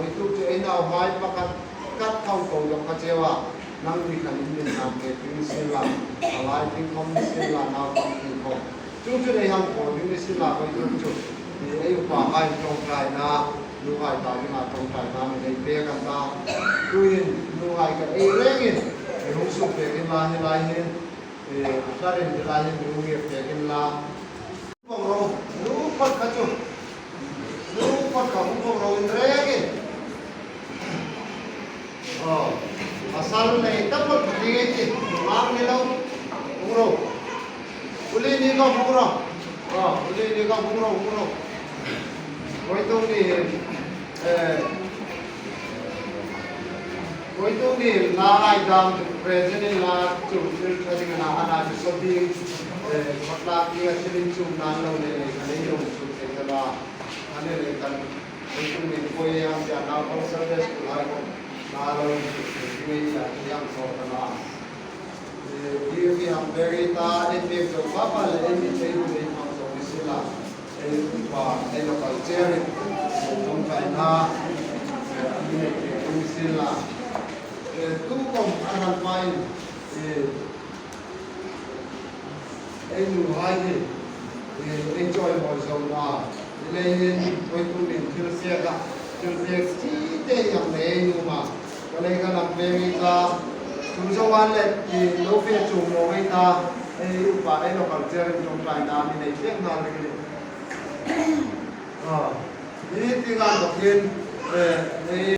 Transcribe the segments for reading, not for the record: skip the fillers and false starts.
với tu chơi nào hai ba cắt thâu cầu dọc cắt treo à năng đi khẩn in làm về tiếng xin là lại tiếng không xin là nào không tiếng không chúng chơi này hàng cổ tiếng xin là với tu chơi thì ấy quả hai trong trái na lu hai ta cái nào trong trái na mình đây bêกันta tuy lu hai cái ấy rèn cái hung sụp về cái là như lai hen thì gia đình thì lai hen lu nghiệp về cái là phong rau lu phát cả chú lu phát cả phong rau rèn asal này tất cả các cái gì làm như đâu phong rau uli ni có phong rau uli ni có phong rau với tôi thì là ai làm present là chủ cái gì là anh là số đi hoặc là cái chuyện chung nào lâu này cái này dùng chung cái là anh này cần với tôi thì coi emจะnào có service của ai không nào lâu cái là cái em so là điều gì हम very ta em biết rồi papa là em biết cái gì mà so với là và đây là phải chơi không phải na như là tu công ăn ăn mai em ngủ hai thì enjoy mọi dầu là lên với tu mình chưa xe cả chưa xe chỉ để làm này nhưng mà cái này cái làm về người ta chúng tôi ăn lại thì lâu phê chung nó người ta và đây là phải chơi trong trại đá thì này biết nào cái ini tinggal bagian ini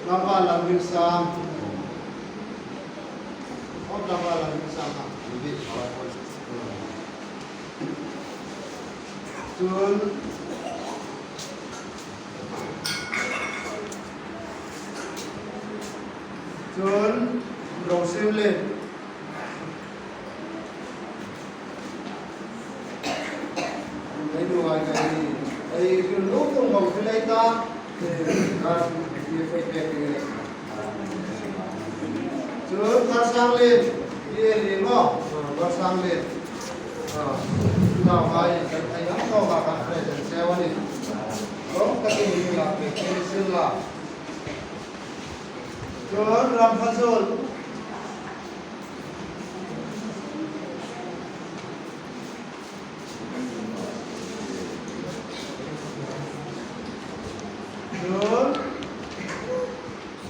lama lagi sam, lama lagi sam, John, browsing lên. Ai lúc trong vòng cái này ta thì phải cái này chứ ta sang lên đi liền đó ta sang lên nào hay anh nắm to vào cái này để xe đi đó cái gì là cái xin là chứ làm phát rồi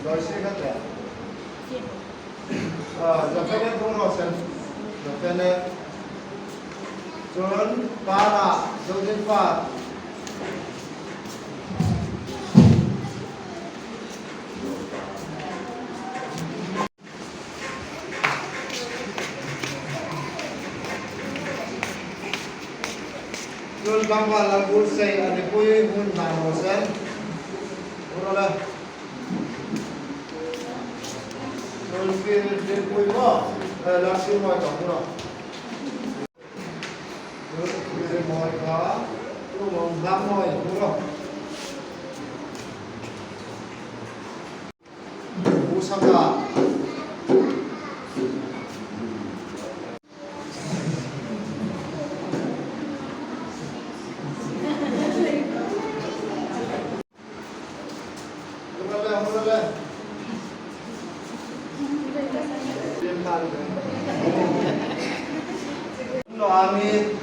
rồi sẽ cắt ra giờ phải nên không rồi xem giờ phải nên chọn para dấu chân phạt chọn băng vào là bút xây ở đây cuối bút nào rồi xem rồi là rồi cái cuối đó là siêu mọi tổng rồi rồi mọi cả tôi muốn làm mọi đúng không Usaka Amin.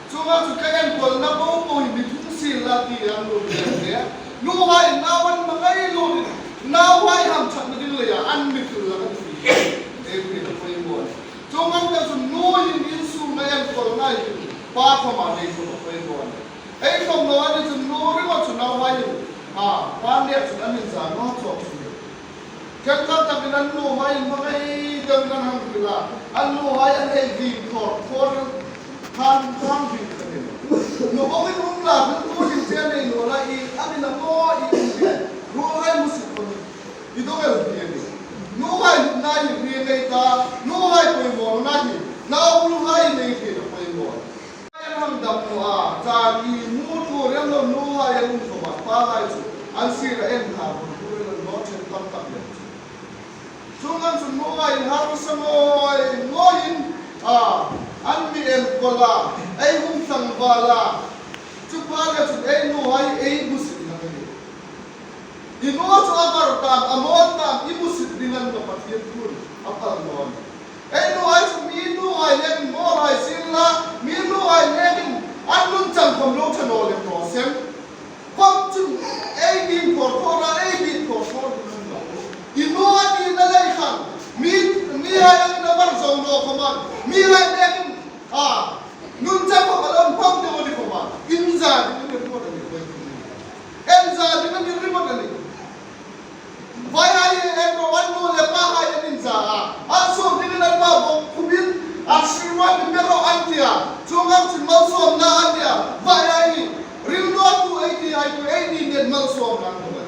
Chunga chu kayan kol na bo bo hi thung sil la ti ang lo nu hai nawan mangai lu now hai ham chat na din le ya an mi tu la ka tu e bi to poi mo so ngang ta sun no yin in su na yan ko na yin pa ko ma nei ko poi mo ai không no an sun no ri ko sun now hai pa ne sun an za no to kan ka ta bin an no hai mangai dam nan ham tu la an no hai an ei di for kan bi no ko bin hum la bin ko din chen nei no la I an na mo I no hai musik ko itu kan begini, nuhai nai begini ta, nuhai pemon nai, nau nuhai nai kita pemon. Yang ham dapat jadi mutu yang lo nuhai yang untuk apa hai tu, ansir yang harus tu lo centang tak le. Sungan sun nuhai harus semua ngoin anmi el kola, hum sang bala, cuba sun nuhai musik. Ino so agar tam amot tam ibusit dengan kapatid pun apal non. Eno ay minu ay nen mo ay sila minu ay nen anun chang kom lo chano le prosem. Kom chu ay din por nunga. Ino ay na lay kan mi ay ang nabar zong lo koman. Mi ay nen nun chang kom alon pom de wali koman. Inza din mo ni ko. Enza din ni mo ni. Vai hai eko anu lepa hai ninja also dengan apa kubin asirwan pero antia cungam sin malsom na antia vai hai rilno tu 80 hai tu 80 net malsom na ko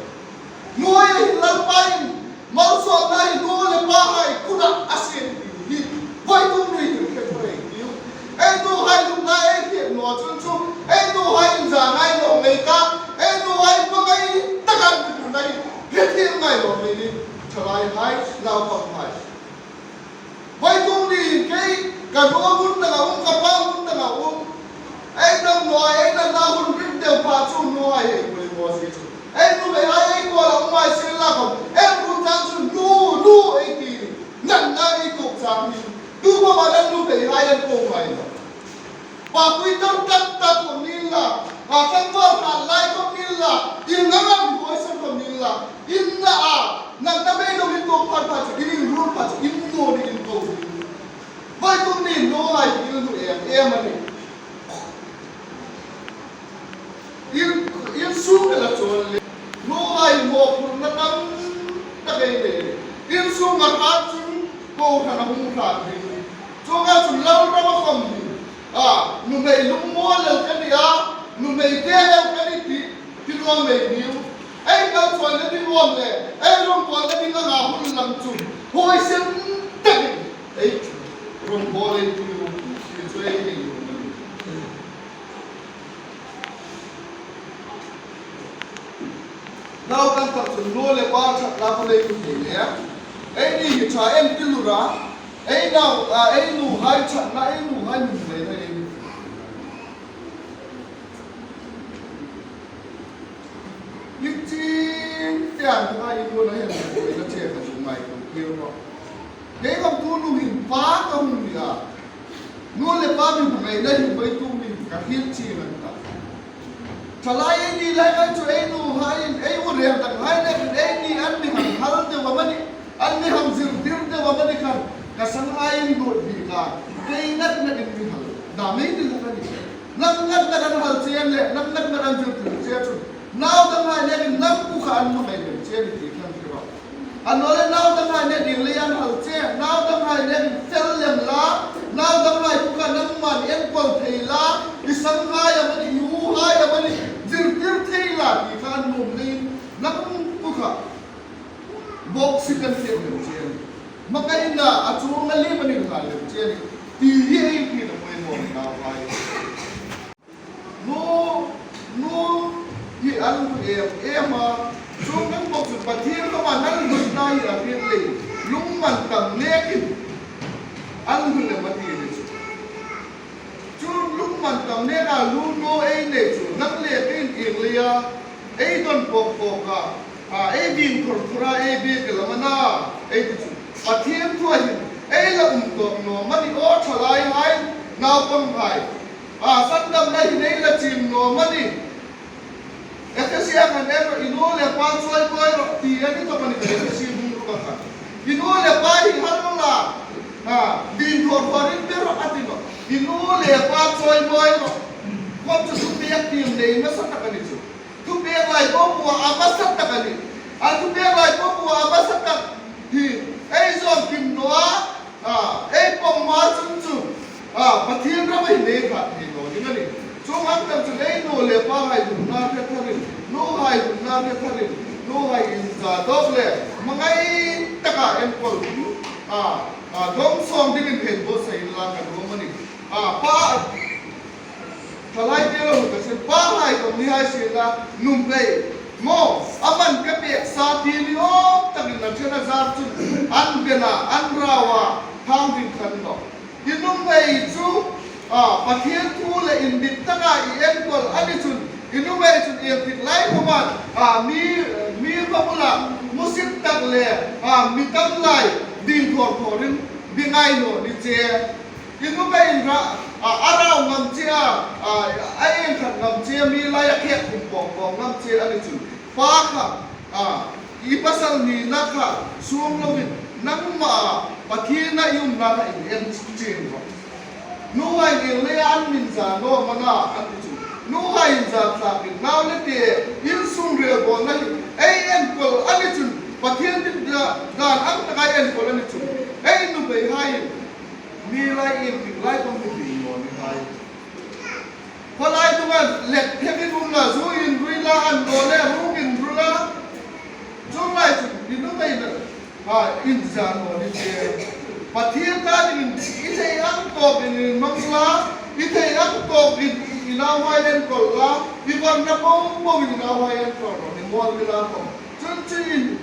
noy lalpain malsom na no lepa hai kuda asin hi vai tu ni tu ke pore yu tu hai tu na ke no chung tu hai za ngai no nei ka tu hai pakai takan tu nai Ketir ngai lo ni chalai hai lau pam hai. Vai tung ni kei ka no bun na ka pa bun na ai dam no ai na na hun rin de pa chu no ai he ko mo si chu. Ai nu be ai ko la mai sin la ko. Ai bu ta chu nu ai ti. Nan na ai ko sa ni. Tu ba ma dan nu be ai an ko mai. Pa kui tam tat ta ko ni la. Kan ba ka lai ko ni la. In na ma ko sa ko ni la. Inna nang tabe do ito pa ini rule pa inno ni into vai tum ni no ai il ani il su la chole no ai mo pur na tam tabe de il su ma ka chu ko ka na mu ka ni so ga chu lau ra ma kom ni nu mei lu mo la ka ni nu mei de la ka ni ti lo mei ni ai ka choi na tin wom le ai rom ko na tin nga hun lam chu hoi sen tak ai rom ko le ti rom si choi ni now kan tak chu lo le ba cha la ko le ku ni le ai ni ki cha em ti lu ra ai now ai nu hai cha na ai nu hai ni le na ni tiang tu ai tu na hen ko ina che ka chu mai ko kêu no để không tu nu hin pa ka hun ni nu le pa mi mai na hin bai tu mi ka hin chi na ta chalai ni lai ka chu ai nu hai ai u re ta hai ne ai ni an ni han hal de wa mani an ni ham zir dir de wa mani kan ka sang ai ni do bi ka dei nat na din ni hal da me ni la ni nam nat na dan hal chen le nam nat na dan zir dir che chu now the man ne nam ku khan ma mai ne che ni kan ki ba anole now the man ne din le yan hal che now the man ne tel lem la now the man ku kan nam man en pol thei la isang ha ya mani yu ha ya mani zir dir thei la ki kan mum ni nam ku kha bok sikan se ne che ma kai na a chu ngali mani ka le che ni ti ye ki na mai mo na vai no ye alu ema chung nang bok su pathir ka man nan gus nai a pin le lung man tam nekin alu le mati le chu lung man tam ne na lu no ei ne chu nak le pin ing le ya ei don pok pok ka ei din khur khura ei be ke la mana ei chu pathir thua hin ei la to no mani o thalai hai na pam hai san dam na hi nei la chim no mani Efesiam kan ero inole pa choi koi ro ti ani to mani ka si bung ro ka inole pa hi hanola din thor thorin pero atino inole pa choi koi ro ko chu pe tim nei na sa ta ni chu tu pe lai ko bu abasa ta kali a tu pe lai ko bu abasa ta hi ei zon kim noa ei pom ma chung chu pathian ra mai nei kha ni no ni ngani chung han tam chu ei no le pa hai du na ke tharin no hai du na ke tharin no hai in za dok le mangai taka em kol dom som ding in phen bo sai la ka do mani pa thalai te lo ka se pa hai ko ni hai se la num play mo aman ka pe sa ti ni o takin na chena zar chu an bena an rawa thang din khan no inum mei chu pathian thu le in dit taka I en kol ani chun inum mei chu em thik lai khoman mi babula musit tak le mi tam lai din thor thorin bingai no ni che inum mei ra arau ngam chia ai en khat ngam chia mi lai khe kum bong ngam chia ani chun pa kha ipasal ni na kha suam lovin nang ma pathian na yum na ka in em chin ro nu hai in le an min za no mana an chu nu hai in za tla kin naw le te in sung re bo na ai en kol ani chun pathian din da dan ang ta kai en kol ani chun ai nu bei hai mi lai in kin lai kom ni no ni hai Palai tu kan let heavy room la zu in ruila an dole room in rula zo lai tu dinu mai na in zan no ni che pathian ka in ite ang to in mamla ite ang to in inawai len kol la iwan na po in inawai len kol ni mol bila ko chun chin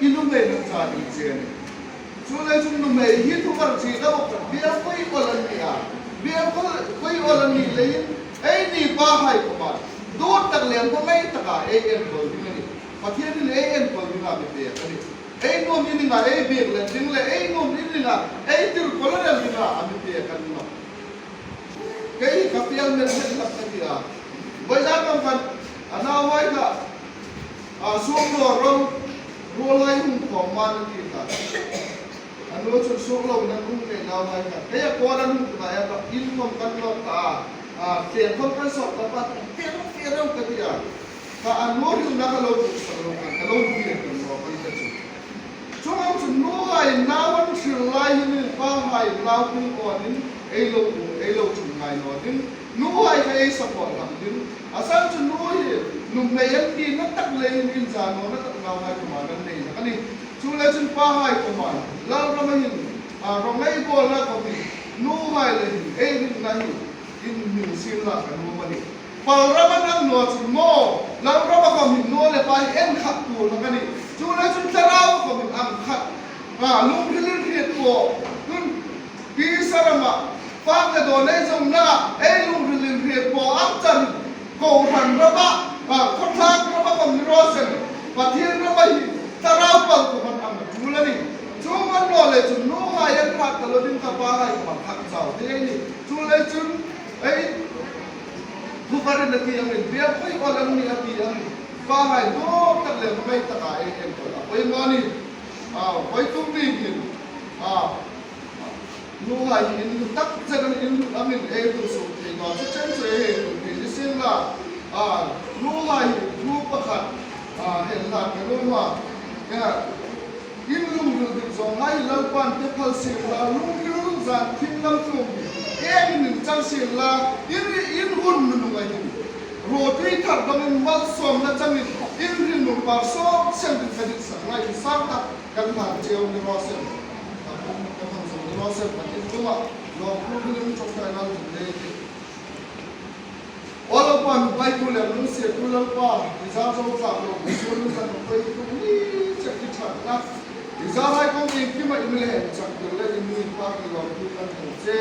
inu mai na cha ni che chu lai chun nu mai hi tu kar chi da bo bia koi kolan ni biar koi orang ni lain, ni bahai koma. Dua tak lian koma taka en kol ni. Pathian ni en kol ni kami biar kani. Nom ni nga biar lian ding le nom ni nga tir kolan ni nga kami biar kani no. Kei kapial mersen nak dia. Baca kan anawai ka suam rolai koma ni kita. Anu cun suklo nan hung ke nawai ka kaya koran hung ka ya ilmom kan lo ta tiang kom kan sok dapat tiang ka dia ka anu yu na ka lo salo kan ka lo dia kan lo kan ka chu chung am cun no ai nawan silai ni pa hai lau ku ko ni lo cun mai no din no ai ka ei support lam din asal cun no ye num me yan ti na tak le in za no na tak nawai ko ma nan nei ka ni Chule chun pa hai ko man lau ramahin rongai bol na ko ni nu hai le ei ni na hi in min sin la ka nu mani pal raman ang no chun mo lau rama ko min no le pa en khat tu na ka ni chule chun tarao ko min ang khat lung rilin hiet ko nun pi sarama fa ka do nei jong na ei lung rilin hiet ko ang chan ko han rama khot thak rama ko mi ro sen pathian rama hi tarau pal ko man am chulani chuman nole chun no hai an khat talo din ka pa hai ma khak chau te ni chule chun ei bu karin na ti ang bia koi olam ni ati ang pa hai do tak le mai ta ka en ko la koi ngani koi tum ni hin no hai in tak jagan in amin e tu so te no chen che he tu ni sin la no hai ru pa khat hen la ka no ma in lung ru zong hai lau pan te phal se la lung ru za thin lam tu nin chang se la in hun nu ngai ni ro tui thar dong in wal som na chang in rin nu par so sem din sa din sa ngai sang ta kan ma cheu ni ro sem ta kan so ni ro sem pa tin tu ma lo lu ni chok ta na le all of one by to le nu se tu la pa za zo za lo so lu sa no pai tu ni chak ki chak na Izahai kong ingki ma imle chak le ni pa ki lo tu kan che